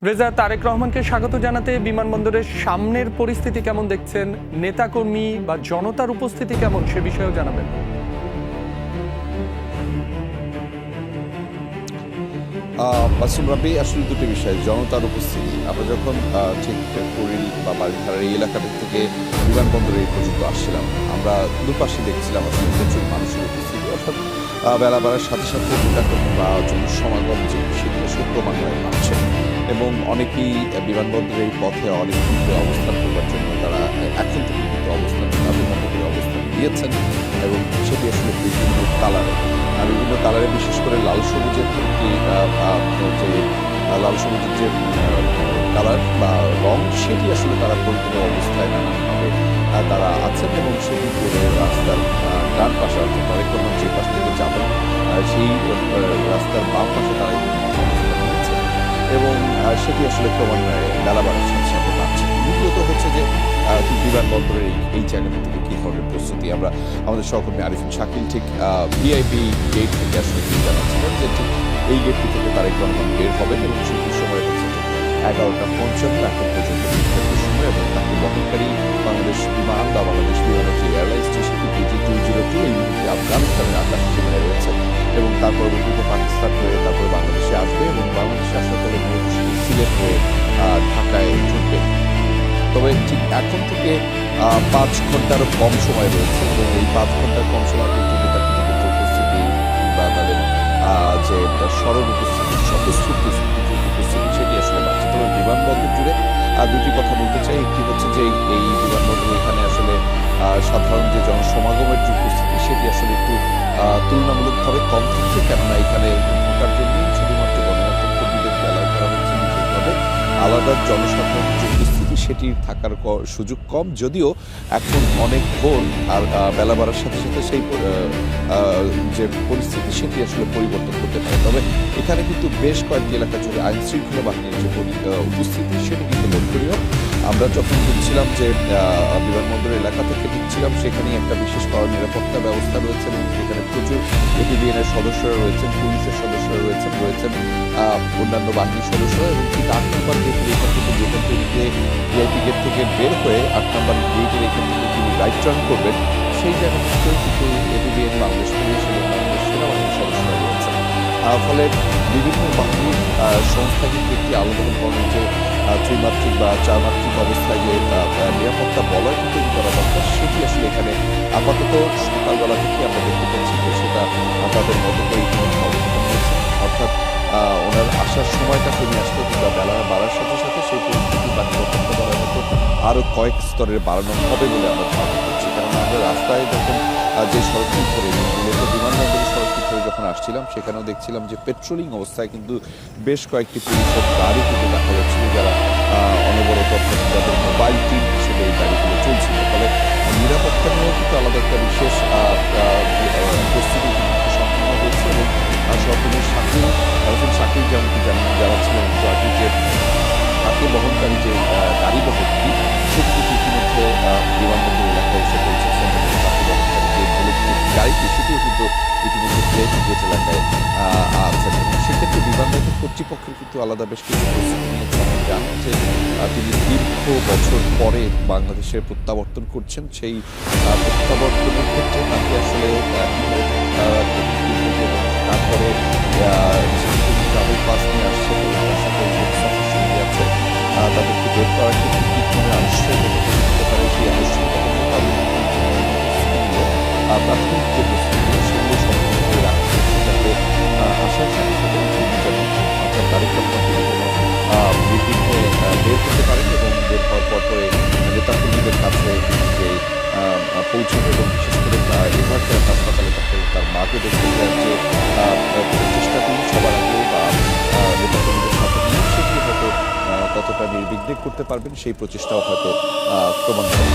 রেজা, তারেক রহমানকে স্বাগত জানাতে বিমানবন্দরের সামনের পরিস্থিতি কেমন দেখছেন? নেতাকর্মী বা জনতার উপস্থিতি কেমন সে বিষয়েও জানাবেন। মাসুম রাব্বি, আসলে দুটি বিষয়। জনতার উপস্থিতি, আমরা যখন ঠিক কুড়িল বা বাড়িধারার এই এলাকাটা থেকে বিমানবন্দরে এই পর্যন্ত আসছিলাম, আমরা দুপাশে দেখছিলাম আসলে প্রচুর মানুষের উপস্থিতি। অর্থাৎ বেলা বাড়ার সাথে সাথে নেতাকর্মী বা জনসমাগম যে সেগুলো আসলে ক্রমান্বয়ে বাড়ছে এবং অনেকেই বিমানবন্দরের এই পথে অনেকক্ষণ ধরে অবস্থান করবার জন্য তারা এখন থেকে কিন্তু অবস্থান দিয়েছেন এবং সেটি আসলে বিভিন্ন কালারে বিশেষ করে লাল সবুজের একটি যে লাল সবুজের যে কালার বা রং, সেটি আসলে তারা পরিপূর্ণ অবস্থায় নানানভাবে তারা আছেন এবং সেটি করে রাস্তার ডান পাশে, অর্থাৎ তারেক রহমান যে পাশ থেকে যাবেন সেই রাস্তার বাম পাশে তারা অবস্থান নিয়েছে এবং সেটি আসলে ক্রমান্বয়ে বেলা বাড়ার সাথে সাথে বাড়ছে। দ্বিতীয়ত হচ্ছে যে বিমানবন্দরের এই জায়গাটা থেকে কী ধরনের প্রস্তুতি। আমরা আমাদের সহকর্মী আরিফিন শাকিল ঠিক ভিআইপি গেট থেকে আসলে কি জানাচ্ছিলেন যে ঠিক এই গেটটি থেকে তারেক রহমান বের হবেন এবং সেটির সময় হচ্ছে 11:55 এখন পর্যন্ত সময় এবং তাকে বহনকারী বাংলাদেশ বিমান বা বাংলাদেশ বিমানের যে এয়ারলাইন্সটি সেটি BG202 এই মুহূর্তে আফগানিস্তানের আকাশ সীমায় রয়েছে এবং তার পরবর্তীতে পাকিস্তান হয়ে তারপরে বাংলাদেশে আসবে এবং বাংলাদেশে আসার পরে মূলত সিলেট হয়ে ঢাকায় ঢুকবে। তবে ঠিক এখন থেকে 5 ঘন্টারও কম সময় রয়েছে এবং এই 5 ঘন্টার কম সময় কিন্তু নেতাকর্মীদের যে উপস্থিতি বা তাদের যে স্মরণ উপস্থিতি, স্বতঃস্ফূর্ত উপস্থিতি সেটি আসলে বাড়ছে। তবে বিমানবন্দর জুড়ে দুটি কথা বলতে চাই। একটি হচ্ছে যে এই বিমানবন্দরে এখানে আসলে সাধারণ যে জনসমাগমের যে উপস্থিতি সেটি আসলে একটু তুলনামূলকভাবে কম থাকছে, কেননা এখানে ঢোকার জন্য শুধুমাত্র গণমাধ্যম কর্মীদেরকে অ্যালাউ করা হচ্ছে, বিশেষভাবে আলাদা জনসাধারণের যে উপস্থিতি সেটির থাকার সুযোগ কম। যদিও এখন অনেক ভোর আর বেলা বাড়ার সাথে সাথে সেই যে পরিস্থিতি সেটি আসলে পরিবর্তন করতে পারে। তবে এখানে কিন্তু বেশ কয়েকটি এলাকা জুড়ে আইন শৃঙ্খলা বাহিনীর যে উপস্থিতি সেটি কিন্তু লক্ষণীয়। আমরা যখন ঢুকছিলাম যে বিমানবন্দর এলাকা থেকে ঢুকছিলাম, সেখানে একটা বিশেষ কড়া নিরাপত্তা ব্যবস্থা রয়েছে এবং সেখানে প্রচুর এপিবিএনের সদস্যরা রয়েছেন, পুলিশের সদস্যরা রয়েছেন অন্যান্য বাহিনীর সদস্যরা এবং ঠিক 8 নম্বর গেটের এখান থেকে যেখান থেকে ভিআইপি গেট থেকে বের হয়ে 8 নম্বর গেটের এখান থেকে তিনি রাইট টার্ন করবেন, সেই জায়গা থেকেও কিন্তু এপিবিএন বাংলাদেশ পুলিশ এবং বাংলাদেশ সেনাবাহিনীর সদস্যরা রয়েছেন। ফলে বিভিন্ন বাহিনীর সংস্থা কিন্তু একটি আলাদা ধরনের যে ত্রিমাত্রিক বা চারমাত্রিক অবস্থায় যে নিরাপত্তা বলয় তৈরি করা দরকার, সেটি আসলে এখানে আপাতত সকালবেলা থেকে আমরা দেখতে পাচ্ছি যে সেটা তাদের মতো করে অবস্থান হয়েছে। অর্থাৎ ওনার আসার সময়টা কমে আসলে কিন্তু বেলা বাড়ার সাথে সাথে সেই পরিস্থিতি বা নিরাপত্তা বলার মতো আরও কয়েক স্তরের বাড়ানো হবে বলে আমরা ধারণা করছি। কারণ আমরা রাস্তায় যখন যে সড়কটি ধরে মূলত বিমানবন্দরের সড়কটি ধরে যখন আসছিলাম, সেখানেও দেখছিলাম যে পেট্রোলিং অবস্থায় কিন্তু বেশ কয়েকটি পুলিশের গাড়ি কিন্তু দেখা যাচ্ছিল, যারা অনবরত যাদের মোবাইল টিম হিসেবে এই গাড়িগুলো চলছিল। ফলে নিরাপত্তা নিয়েও কিন্তু আলাদা একটা বিশেষ প্রস্তুতি সম্পন্ন হয়েছে এবং সরকারের শাকিল যেমনটি জানাচ্ছিলেন যে তাকে বহনকারী যে গাড়ি বহনটি সেটি কিন্তু ইতিমধ্যে বিমানবন্দর এলাকায় এসে পৌঁছেছেন এবং তাকে বহনকারী যে ইলেকট্রিক গাড়িটি সেটিও কিন্তু ইতিমধ্যে প্লেন গেট এলাকায় আছেন এবং সেক্ষেত্রে বিমানবন্দর কর্তৃপক্ষের কিন্তু আলাদা বেশ কিছু প্রস্তুতি নিয়েছে। আপনি জানেন যে তিনি দীর্ঘ বছর পরে বাংলাদেশে প্রত্যাবর্তন করছেন, সেই প্রত্যাবর্তনের ক্ষেত্রে তাকে আসলে তারপরে ট্রাভেল পাস নিয়ে আসছে এবং তার সাথে সঙ্গে আছে তাদেরকে বের করার ক্ষেত্রে কী ধরনের আবশ্যক হতে পারে সেই প্রাথমিক যে প্রস্তুতি সেগুলো সম্পূর্ণ করে রাখা হচ্ছে, যাতে আসার সাথে সাথে যেন অর্থাৎ তারেক রহমান নির্বিঘ্নে বের করতে পারেন এবং বের হওয়ার পরে নেতাকর্মীদের কাছে যে পৌঁছবে এবং বিশেষ করে এভারকেয়ার হাসপাতালে তার মাকে দেখতে দেওয়ার যে চেষ্টা করি সবার আগে বা নেতাকর্মীদের সাথে নিয়ে, সেটি হয়তো কতটা নির্বিঘ্নে করতে পারবেন সেই প্রচেষ্টাও হয়তো ক্রমান্বয়ে